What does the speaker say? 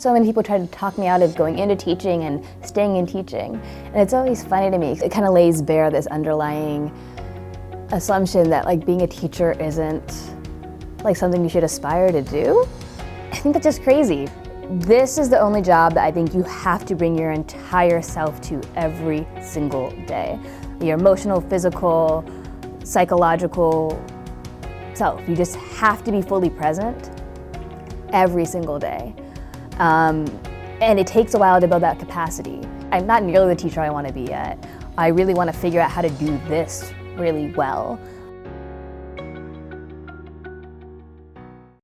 So many people try to talk me out of going into teaching and staying in teaching. And it's always funny to me. It kind of lays bare this underlying assumption that like being a teacher isn't like something you should aspire to do. I think that's just crazy. This is the only job that I think you have to bring your entire self to every single day. Your emotional, physical, psychological self. You just have to be fully present every single day. And it takes a while to build that capacity. I'm not nearly the teacher I want to be yet. I really want to figure out how to do this really well.